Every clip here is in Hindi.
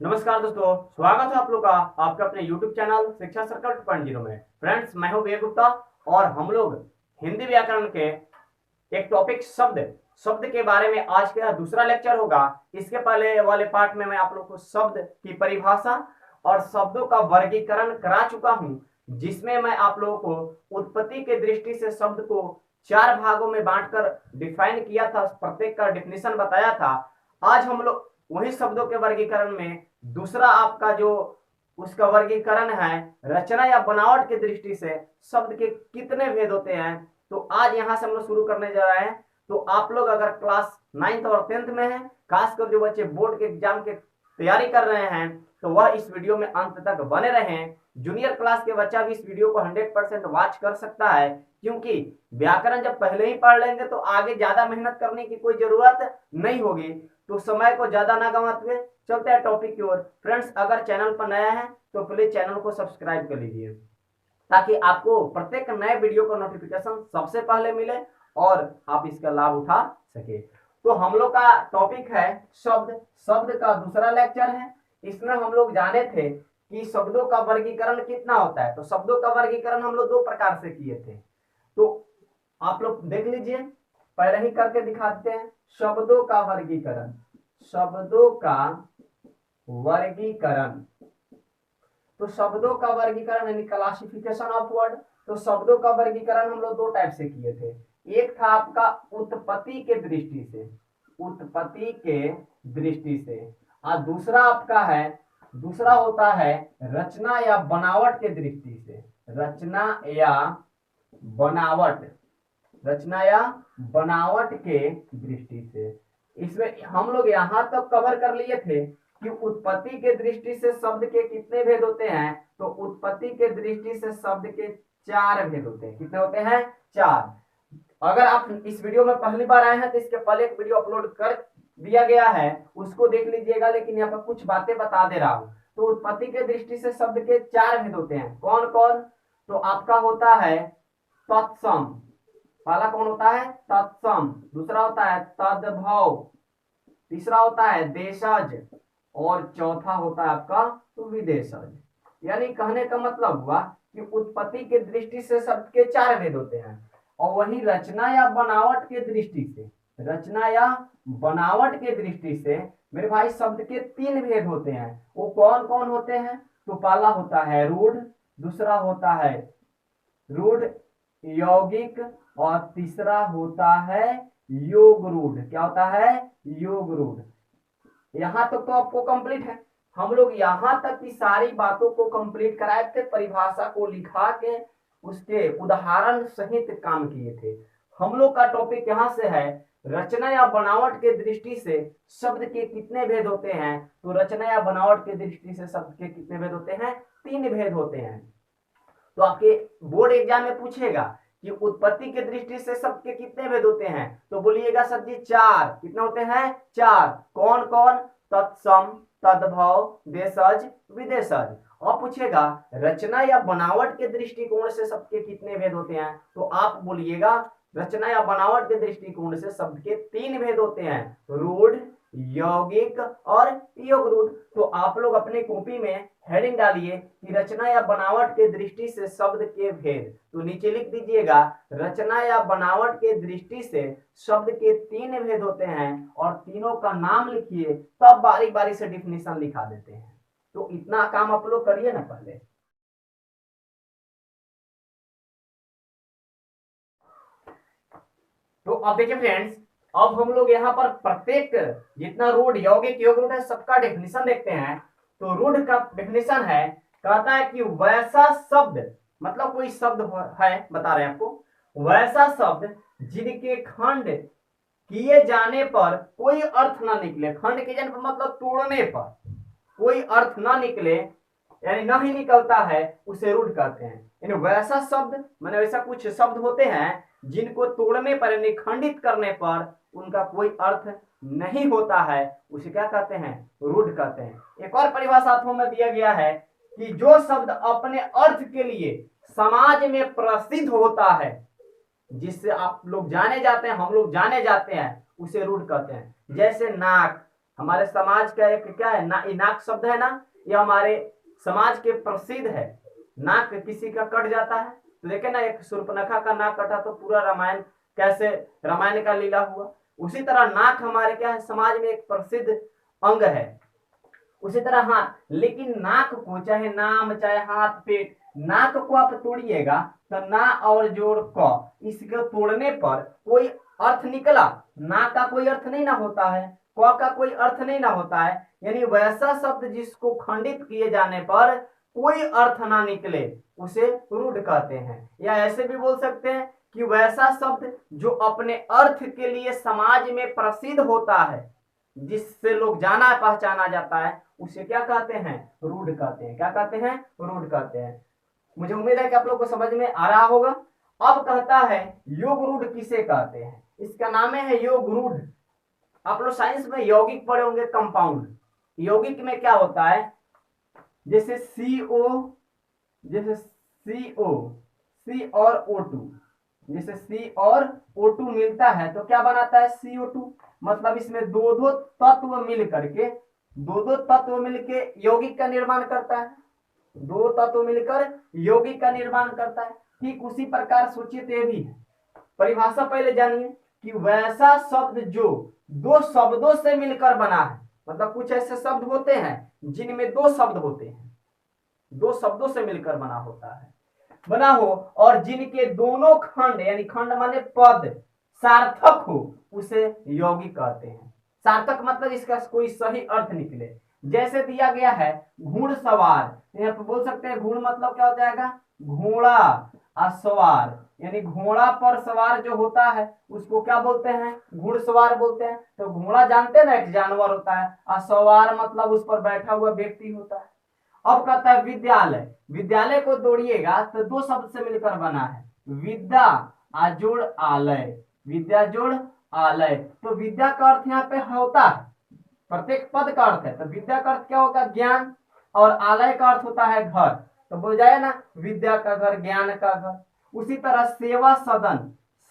नमस्कार दोस्तों, स्वागत है आप लोग का आपके अपने YouTube चैनल शिक्षा सर्कल 2.0 में। फ्रेंड्स, मैं हूं विवेक गुप्ता और हम लोग हिंदी व्याकरण के एक टॉपिक शब्द शब्द के बारे में आज का दूसरा लेक्चर होगा। इसके पहले वाले पार्ट में मैं आप लोग को शब्द की परिभाषा और शब्दों का वर्गीकरण करा चुका हूं, जिसमें मैं आप लोगों को उत्पत्ति के दृष्टि से शब्द को 4 भागों में बांटकर डिफाइन किया था, प्रत्येक का डिफिनेशन बताया था। आज हम लोग वही शब्दों के वर्गीकरण में दूसरा आपका जो उसका वर्गीकरण है रचना या बनावट की दृष्टि से शब्द के कितने भेद होते हैं, तो आज यहां से हम लोग शुरू करने जा रहे हैं। तो आप लोग अगर क्लास 9th और 10th में हैं, खासकर जो बच्चे बोर्ड के एग्जाम के तैयारी कर रहे हैं, तो वह इस वीडियो में अंत तक बने रहें। जूनियर क्लास के बच्चा भी इस वीडियो को 100% वॉच कर सकता है, क्योंकि व्याकरण जब पहले ही पढ़ लेंगे तो आगे ज्यादा मेहनत करने की कोई जरूरत नहीं होगी। तो समय को ज्यादा ना गंवाते हुए चलते हैं टॉपिक की ओर। फ्रेंड्स, अगर चैनल पर नया है तो प्लीज चैनल को सब्सक्राइब कर लीजिए, ताकि आपको प्रत्येक नए वीडियो का नोटिफिकेशन सबसे पहले मिले और आप इसका लाभ उठा सके। तो हम लोग का टॉपिक है शब्द। शब्द का दूसरा लेक्चर है। इसमें हम लोग जाने थे कि शब्दों का वर्गीकरण कितना होता है। तो शब्दों का वर्गीकरण हम लोग 2 प्रकार से किए थे, तो आप लोग देख लीजिए, पहले ही करके दिखाते हैं। शब्दों का वर्गीकरण, शब्दों का वर्गीकरण। तो शब्दों का वर्गीकरण यानी क्लासिफिकेशन ऑफ वर्ड। तो शब्दों का वर्गीकरण हम लोग 2 टाइप से किए थे। एक था आपका उत्पत्ति के दृष्टि से, उत्पत्ति के दृष्टि से, और दूसरा आपका है, दूसरा होता है रचना या बनावट के दृष्टि से। रचना या बनावट, रचना या बनावट के दृष्टि से। इसमें हम लोग यहां तक कवर कर लिए थे कि उत्पत्ति के दृष्टि से शब्द के कितने भेद होते हैं। तो उत्पत्ति के दृष्टि से शब्द के 4 भेद होते हैं। कितने होते हैं? 4। अगर आप इस वीडियो में पहली बार आए हैं तो इसके पहले एक वीडियो अपलोड कर दिया गया है, उसको देख लीजिएगा, लेकिन यहाँ पर कुछ बातें बता दे रहा हूं। तो उत्पत्ति के दृष्टि से शब्द के 4 भेद होते हैं। कौन कौन? तो आपका होता है तत्सम। पहला कौन होता है? तत्सम। दूसरा होता है तद्भव। तीसरा होता है देशज। और चौथा होता है आपका विदेशज। यानी कहने का मतलब हुआ कि उत्पत्ति के दृष्टि से शब्द के 4 भेद होते हैं, और वही रचना या बनावट के दृष्टि से, रचना या बनावट के दृष्टि से मेरे भाई शब्द के 3 भेद होते हैं। वो कौन कौन होते हैं? तो पहला होता है रूढ़, दूसरा होता है रूढ़ यौगिक, और तीसरा होता है योग रूढ़। क्या होता है? योग रूढ़। यहां तक तो आपको कंप्लीट है। हम लोग यहां तक की सारी बातों को कंप्लीट कराए थे, परिभाषा को लिखा के उसके उदाहरण सहित काम किए थे। हम लोग का टॉपिक यहां से है रचना या बनावट के दृष्टि से शब्द के कितने भेद होते हैं। तो रचना या बनावट के दृष्टि से शब्द के कितने भेद होते हैं? 3 भेद होते हैं। तो आपके बोर्ड एग्जाम में पूछेगा कि उत्पत्ति के दृष्टि से शब्द के कितने भेद होते हैं, तो बोलिएगा सर जी 4। कितने होते हैं? 4। कौन कौन? तत्सम, तद्भव, देशज, विदेशज। और पूछेगा रचना या बनावट के दृष्टिकोण से शब्द के कितने भेद होते हैं, तो आप बोलिएगा रचना या बनावट के दृष्टिकोण से शब्द के 3 भेद होते हैं, रूढ़, यौगिक और योग रूढ़। तो आप लोग अपने कॉपी में हेडिंग डालिए कि रचना या बनावट के दृष्टि से शब्द के भेद। तो नीचे लिख दीजिएगा रचना या बनावट के दृष्टि से शब्द के 3 भेद होते हैं, और तीनों का नाम लिखिए, तब बारी बारी से डिफिनेशन लिखा देते हैं। तो इतना काम आप लोग करिए ना पहले। तो अब देखिए फ्रेंड्स, अब हम लोग यहाँ पर प्रत्येक जितना रूढ़, यौगिक, योग रूढ़ है सबका डेफिनेशन देखते हैं। तो रूढ़ का डेफिनेशन है, कहता है कि वैसा शब्द, मतलब कोई शब्द है, बता रहे हैं आपको, वैसा शब्द जिनके खंड किए जाने पर कोई अर्थ ना निकले। खंड किए जाने पर मतलब तोड़ने पर कोई अर्थ ना निकले, यानी ना ही निकलता है, उसे रूढ़ कहते हैं। यानी वैसा शब्द माने वैसा कुछ शब्द होते हैं जिनको तोड़ने पर यानी खंडित करने पर उनका कोई अर्थ नहीं होता है, उसे क्या कहते हैं? रूढ़ कहते हैं। एक और परिभाषा में दिया गया है कि जो शब्द अपने अर्थ के लिए समाज में प्रसिद्ध होता है, जिससे आप लोग जाने जाते हैं, हम लोग जाने जाते हैं, उसे रूढ़ कहते हैं। जैसे नाक, हमारे समाज का एक क्या है ना, नाक शब्द है ना, ये हमारे समाज के प्रसिद्ध है। नाक किसी का कट जाता है तो देखे ना, एक शूर्पणखा का नाक कटा तो पूरा रामायण कैसे, रामायण का लीला हुआ। उसी तरह नाक हमारे क्या है, समाज में एक प्रसिद्ध अंग है। उसी तरह हाँ, लेकिन नाक को चाहे नाम चाहे हाथ पेट, नाक को आप तोड़िएगा तो ना और जोड़ क, इसको तोड़ने पर कोई अर्थ निकला, ना का कोई अर्थ नहीं ना होता है, क का कोई अर्थ नहीं ना होता है, यानी वैसा शब्द जिसको खंडित किए जाने पर कोई अर्थ ना निकले उसे रूढ़ कहते हैं। या ऐसे भी बोल सकते हैं कि वैसा शब्द जो अपने अर्थ के लिए समाज में प्रसिद्ध होता है, जिससे लोग जाना पहचाना जाता है, उसे क्या कहते हैं, रूढ़ कहते हैं। क्या कहते हैं, रूढ़ कहते हैं। मुझे उम्मीद है कि आप लोग को समझ में आ रहा होगा। अब कहता है योग रूढ़ किसे कहते हैं, इसका नाम है योग रूढ़। आप लोग साइंस में यौगिक पढ़े होंगे, कंपाउंड। यौगिक में क्या होता है, जैसे CO, जैसे CO, C और O2, जैसे C और O2 मिलता है तो क्या बनाता है, CO2। मतलब इसमें दो दो तत्व मिल करके, दो दो तत्व मिलके यौगिक का निर्माण करता है, दो तत्व मिलकर यौगिक का निर्माण करता है। ठीक उसी प्रकार सोचिए तो ये भी है। परिभाषा पहले जानिए कि वैसा शब्द जो दो शब्दों से मिलकर बना है, मतलब कुछ ऐसे शब्द होते हैं जिनमें दो शब्द होते हैं, दो शब्दों से मिलकर बना होता है, बना हो, और जिनके दोनों खंड, यानी खंड माने पद, सार्थक हो, उसे यौगिक कहते हैं। सार्थक मतलब इसका कोई सही अर्थ निकले। जैसे दिया गया है घुड़सवार, यहाँ पे बोल सकते हैं घुड़ मतलब क्या हो जाएगा, घोड़ा, असवार, यानी घोड़ा पर सवार जो होता है उसको क्या बोलते हैं, घुड़सवार बोलते हैं। तो घोड़ा जानते हैं ना, एक जानवर होता है, असवार मतलब उस पर बैठा हुआ व्यक्ति होता है। अब कहता है विद्यालय, विद्यालय को तोड़िएगा तो दो शब्द से मिलकर बना है, विद्या आजोड़ आलय, विद्या जोड़ आलय। तो विद्या का अर्थ यहाँ पे होता है, प्रत्येक पद का अर्थ है, तो विद्या का अर्थ क्या होगा, ज्ञान, और आलय का अर्थ होता है घर। तो बोल जाए ना, विद्या का घर, ज्ञान का घर। उसी तरह सेवा सदन,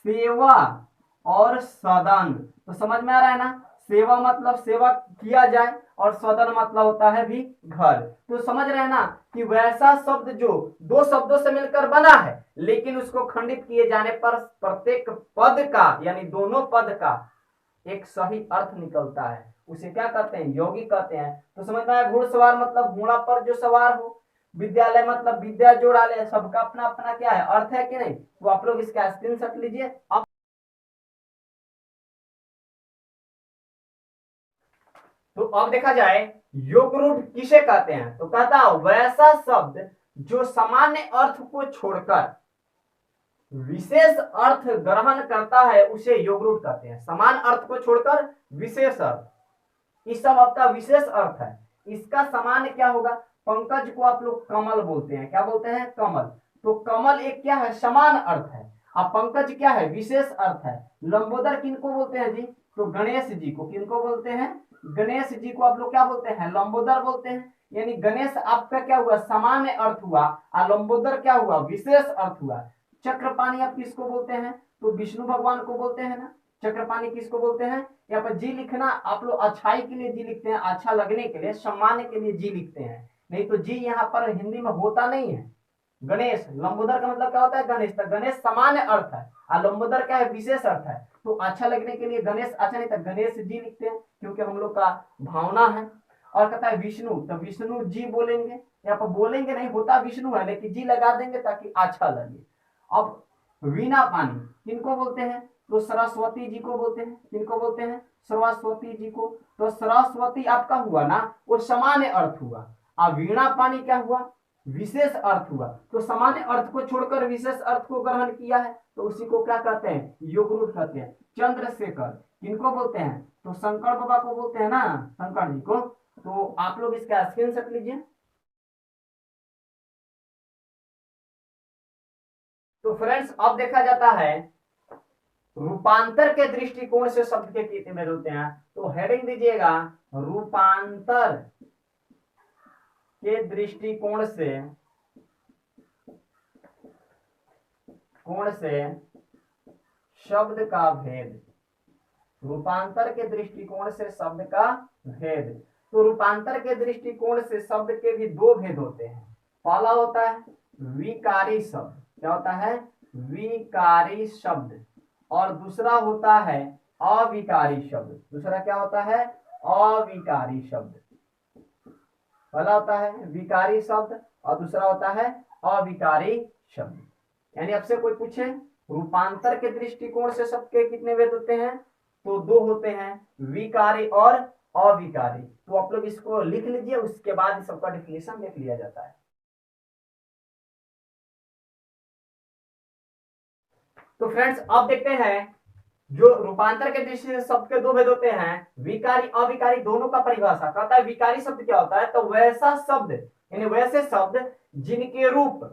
सेवा और सदन, तो समझ में आ रहा है ना, सेवा मतलब सेवा किया जाए, और सदन मतलब होता है भी घर। तो समझ रहे हैं ना कि वैसा शब्द जो दो शब्दों से मिलकर बना है लेकिन उसको खंडित किए जाने पर प्रत्येक पद का, यानी दोनों पद का एक सही अर्थ निकलता है, उसे क्या कहते हैं, यौगिक कहते हैं। तो समझ में आया, घुड़सवार मतलब घोड़ा पर जो सवार हो, विद्यालय मतलब विद्या जोड़ा ले, सबका अपना अपना क्या है, अर्थ है कि नहीं। तो आप लोग इसका स्क्रीनशॉट लीजिए। अब तो अब देखा जाए योग रूढ़ किसे कहते हैं, तो कहता है वैसा शब्द जो सामान्य अर्थ को छोड़कर विशेष अर्थ ग्रहण करता है उसे योग रूढ़ कहते हैं। समान अर्थ को छोड़कर विशेष अर्थ, इस सब आपका विशेष अर्थ है। इसका समान क्या होगा, पंकज को आप लोग कमल बोलते हैं, क्या बोलते हैं, कमल। तो कमल एक क्या है, समान अर्थ है। अब पंकज क्या है, विशेष अर्थ है। लंबोदर किनको बोलते हैं जी, तो गणेश जी को, किनको बोलते हैं, गणेश जी को आप लोग क्या बोलते हैं, लंबोदर बोलते हैं। यानी गणेश आपका क्या हुआ, सामान्य अर्थ हुआ, और लंबोदर क्या हुआ, विशेष अर्थ हुआ। चक्रपाणी आप किसको बोलते हैं, तो विष्णु भगवान को बोलते हैं ना। चक्रपाणी किसको बोलते हैं, यहाँ पर जी लिखना आप लोग अच्छाई के लिए जी लिखते हैं, अच्छा लगने के लिए, सम्मान के लिए जी लिखते हैं, नहीं तो जी यहाँ पर हिंदी में होता नहीं है। गणेश, लंबोदर का मतलब क्या होता है, गणेश। तो गणेश सामान्य अर्थ है और लंबोदर क्या है, विशेष अर्थ है। तो अच्छा लगने के लिए गणेश, अच्छा नहीं तो गणेश जी लिखते हैं, क्योंकि हम लोग का भावना है। और कहता है विष्णु, तो विष्णु जी बोलेंगे, यहाँ पर बोलेंगे नहीं, होता विष्णु है लेकिन जी लगा देंगे ताकि अच्छा लगे। अब वीणा पानी किनको बोलते हैं, तो सरस्वती जी को बोलते हैं। किनको बोलते हैं, सरस्वती जी को। तो सरस्वती आपका हुआ ना, वो सामान्य अर्थ हुआ। अब वीणा पानी क्या हुआ, विशेष अर्थ हुआ। तो सामान्य अर्थ को छोड़कर विशेष अर्थ को ग्रहण किया है, तो उसी को क्या कहते हैं, योग रूढ़ कहते हैं। चंद्रशेखर किनको बोलते हैं, तो शंकर बाबा को बोलते हैं ना, शंकर जी को। तो आप लोग इसका स्क्रीनशॉट लीजिए। तो फ्रेंड्स अब देखा जाता है रूपांतर के दृष्टिकोण से शब्द के कितने होते हैं, तो हेडिंग दीजिएगा रूपांतर के दृष्टिकोण से, शब्द का भेद। रूपांतर के दृष्टिकोण से शब्द का भेद। तो रूपांतर के दृष्टिकोण से शब्द के भी दो भेद होते हैं। पहला होता है विकारी शब्द, क्या होता है, विकारी शब्द, और दूसरा होता है अविकारी शब्द। दूसरा क्या होता है, अविकारी शब्द। पहला होता है विकारी शब्द और दूसरा होता है अविकारी शब्द। यानी आपसे कोई पूछे रूपांतर के दृष्टिकोण से शब्द के कितने भेद होते हैं, तो दो होते हैं, विकारी और अविकारी। तो आप लोग इसको लिख लीजिए, उसके बाद सबका डिफिनेशन देख लिया जाता है। तो फ्रेंड्स अब देखते हैं जो रूपांतर के दृष्टि से शब्द के दो भेद होते हैं, विकारी अविकारी दोनों का परिभाषा। कहता है विकारी शब्द क्या होता है, तो वैसा शब्द यानी वैसे शब्द जिनके रूप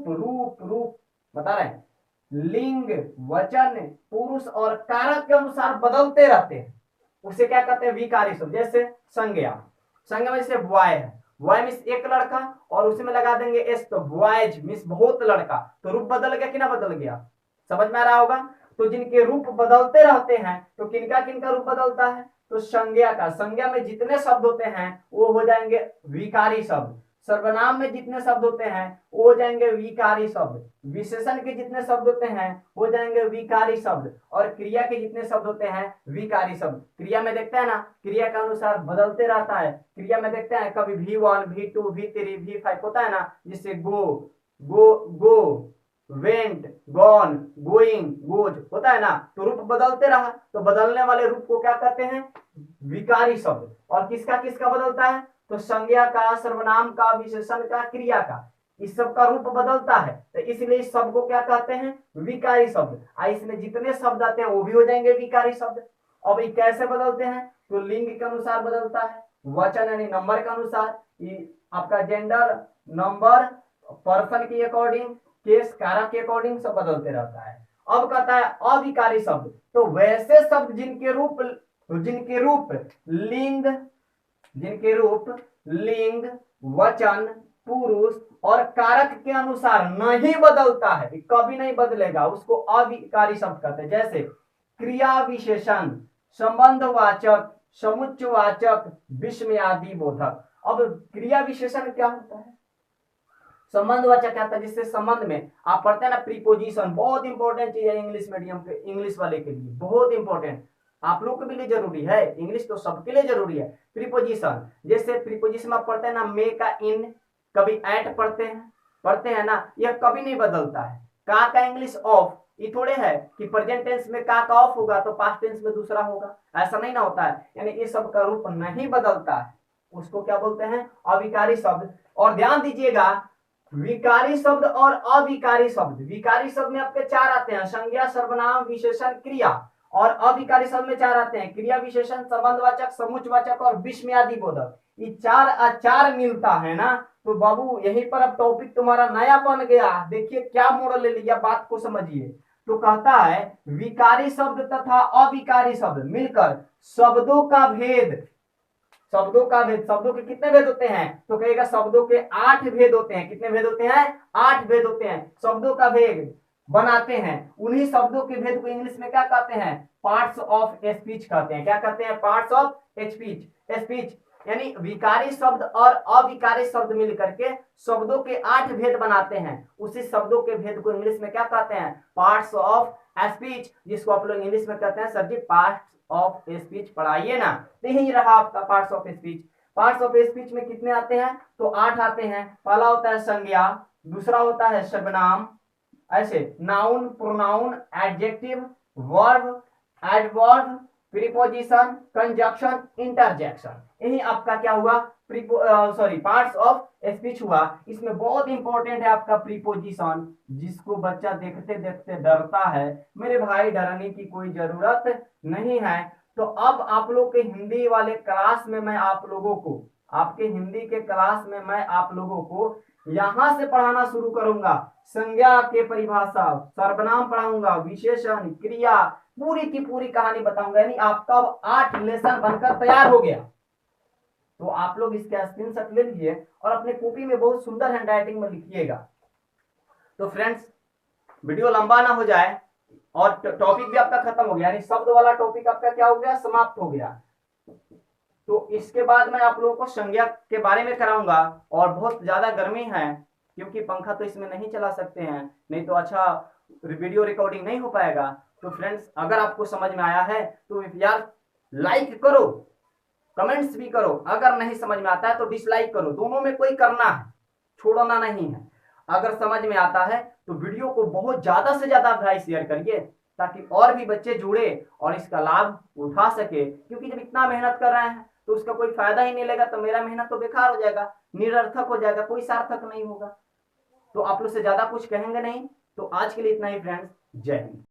रूप रूप बता रहे हैं, लिंग वचन पुरुष और कारक के अनुसार बदलते रहते हैं, उसे क्या कहते हैं, विकारी शब्द। जैसे संज्ञा, संज्ञा में जैसे बॉय है, बॉय मीन्स एक लड़का, और उसी में लगा देंगे एस, तो बॉयज मीन्स बहुत लड़का, तो रूप बदल गया कि ना बदल गया, समझ में आ रहा होगा। तो जिनके रूप बदलते रहते हैं, तो किनका किनका रूप बदलता है, तो संज्ञा का, संज्ञा में जितने शब्द होते हैं वो हो जाएंगे विकारी शब्द। सर्वनाम में जितने शब्द होते हैं वो हो जाएंगे विकारी शब्द। विशेषण के जितने शब्द होते हैं हो जाएंगे विकारी शब्द, और क्रिया के जितने शब्द होते हैं विकारी शब्द। क्रिया में देखते हैं ना, क्रिया के अनुसार बदलते रहता है। क्रिया में देखते हैं कभी V1 V2 V3 V5 होता है ना, जिससे go went gone going goes होता है ना, तो रूप बदलते रहा, तो बदलने वाले रूप को क्या कहते हैं, विकारी शब्द। और किसका किसका बदलता है, तो संज्ञा का, सर्वनाम का, विशेषण का, क्रिया का, इस सब का रूप बदलता है, तो इसलिए इस शब्द को क्या कहते हैं, विकारी शब्द। इसमें जितने शब्द आते हैं वो भी हो जाएंगे विकारी शब्द। अब ये कैसे बदलते हैं, तो लिंग के अनुसार बदलता है, वचन यानी नंबर के अनुसार, आपका जेंडर, नंबर, पर्सन के अकॉर्डिंग, केस, कारक के अकॉर्डिंग सब बदलते रहता है। अब कहता है अविकारी शब्द, तो वैसे शब्द जिनके रूप लिंग वचन पुरुष और कारक के अनुसार नहीं बदलता है, कभी नहीं बदलेगा, उसको अविकारी शब्द कहते हैं। जैसे क्रिया विशेषण, संबंधवाचक, समुच्चयवाचक, विस्मयादि बोधक। अब क्रिया विशेषण क्या होता है, संबंधवाचक क्या होता है, जिससे संबंध में आप पढ़ते हैं ना प्रीपोजिशन, बहुत इंपॉर्टेंट चीज है इंग्लिश मीडियम के, इंग्लिश वाले के लिए बहुत इंपॉर्टेंट, आप लोग के लिए जरूरी है, इंग्लिश तो सबके लिए जरूरी है। प्रीपोजिशन, जैसे प्रीपोजिशन आप पढ़ते हैं ना, मे का इन, कभी एट पढ़ते हैं ना, यह कभी नहीं बदलता है। का इंग्लिश ऑफ, ये थोड़े है कि प्रेजेंट टेंस में का ऑफ होगा तो पास्ट टेंस में दूसरा होगा, ऐसा नहीं ना होता है। यानी ये सब का रूप नहीं बदलता है, उसको क्या बोलते हैं, अविकारी शब्द। और ध्यान दीजिएगा, विकारी शब्द और अविकारी शब्द, विकारी शब्द में आपके चार आते हैं, संज्ञा, सर्वनाम, विशेषण, क्रिया। और अविकारी शब्द में चार आते हैं, क्रिया विशेषण, संबंधवाचक, समुच्चयवाचक और विस्मयादि बोधक। ये चार मिलता है ना, तो बाबू यहीं पर अब टॉपिक तुम्हारा नया बन गया। देखिए क्या मॉडल ले लिया, बात को समझिए। तो कहता है विकारी शब्द तथा अविकारी शब्द मिलकर शब्दों का भेद, शब्दों के कितने भेद होते हैं, तो कहेगा शब्दों के 8 भेद होते हैं। कितने भेद होते हैं, 8 भेद होते हैं, शब्दों का भेद बनाते हैं। उन्हीं शब्दों के भेद को इंग्लिश में क्या कहते हैं, पार्ट्स ऑफ स्पीच कहते हैं। क्या कहते हैं, पार्ट्स ऑफ स्पीच। यानी विकारी शब्द और अविकारी शब्द मिलकर के शब्दों के 8 भेद बनाते हैं। उसी शब्दों के भेद को इंग्लिश में क्या कहते हैं, पार्ट्स ऑफ स्पीच, जिसको आप लोग इंग्लिश में कहते हैं sir ji parts of speech पढ़ाइए ना। तो यही रहा आपका parts of speech. Parts of speech में कितने आते हैं, तो 8 आते हैं। पहला होता है संज्ञा, दूसरा होता है सर्वनाम, ऐसे noun, pronoun, adjective, verb, adverb, preposition, conjunction, interjection. यही आपका क्या हुआ, पार्ट्स ऑफ स्पीच हुआ। इसमें बहुत इंपॉर्टेंट है आपका प्रीपोजिशन, जिसको बच्चा देखते देखते डरता है। मेरे भाई डरने की कोई जरूरत नहीं है। तो अब आप लोग के हिंदी वाले क्लास में मैं आप लोगों को, आपके हिंदी के क्लास में मैं आप लोगों को यहां से पढ़ाना शुरू करूंगा। संज्ञा के परिभाषा, सर्वनाम पढ़ाऊंगा, विशेषण, क्रिया, पूरी की पूरी कहानी बताऊंगा। यानी आपका 8 लेसन बनकर तैयार हो गया। तो आप लोग इसका स्क्रीनशॉट ले लीजिए और अपने कॉपी में बहुत सुंदर हैंडराइटिंग में लिखिएगा। तो फ्रेंड्स वीडियो लंबा ना हो जाए, और टॉपिक भी आपका खत्म हो गया, यानी शब्द वाला टॉपिक आपका क्या हो गया, समाप्त हो गया। तो इसके बाद मैं आप लोगों को संज्ञा के बारे में कराऊंगा। और बहुत ज्यादा गर्मी है, क्योंकि पंखा तो इसमें नहीं चला सकते हैं, नहीं तो अच्छा वीडियो रिकॉर्डिंग नहीं हो पाएगा। तो फ्रेंड्स, अगर आपको समझ में आया है तो यार लाइक करो, कमेंट्स भी करो, अगर नहीं समझ में आता है तो डिसलाइक करो, दोनों में कोई करना है, छोड़ना नहीं है। अगर समझ में आता है तो वीडियो को बहुत ज्यादा से ज्यादा भाई शेयर करिए, ताकि और भी बच्चे जुड़े और इसका लाभ उठा सके। क्योंकि जब इतना मेहनत कर रहे हैं तो उसका कोई फायदा ही नहीं लेगा, तो मेरा मेहनत तो बेकार हो जाएगा, निरर्थक हो जाएगा, कोई सार्थक नहीं होगा। तो आप लोग से ज्यादा कुछ कहेंगे नहीं। तो आज के लिए इतना ही फ्रेंड्स, जय हिंद।